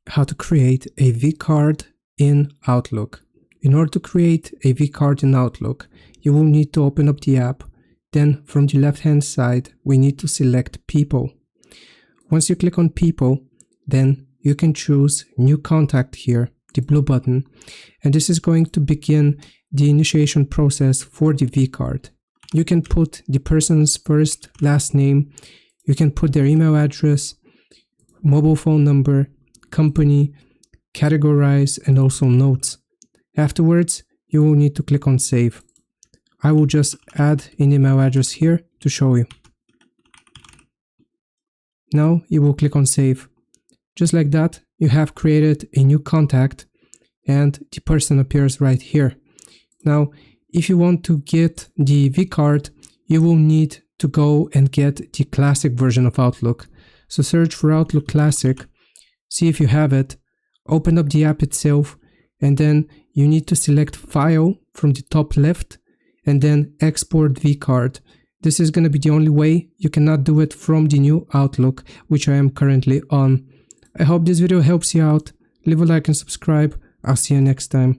how to create a Vcard in Outlook. In order to create a Vcard in Outlook, you will need to open up the app. Then from the left hand side, we need to select People. Once you click on People, then you can choose New Contact here, the blue button, and this is going to begin the initiation process for the Vcard. You can put the person's first, last name, you can put their email address, mobile phone number, company, categorize, and also notes. Afterwards, you will need to click on Save. I will just add an email address here to show you. Now you will click on Save. Just like that, you have created a new contact and the person appears right here. Now, if you want to get the Vcard, you will need to go and get the classic version of Outlook. So search for Outlook Classic, see if you have it, open up the app itself, and then you need to select File from the top left and then Export Vcard. This is going to be the only way. You cannot do it from the new Outlook, which I am currently on. I hope this video helps you out. Leave a like and subscribe. I'll see you next time.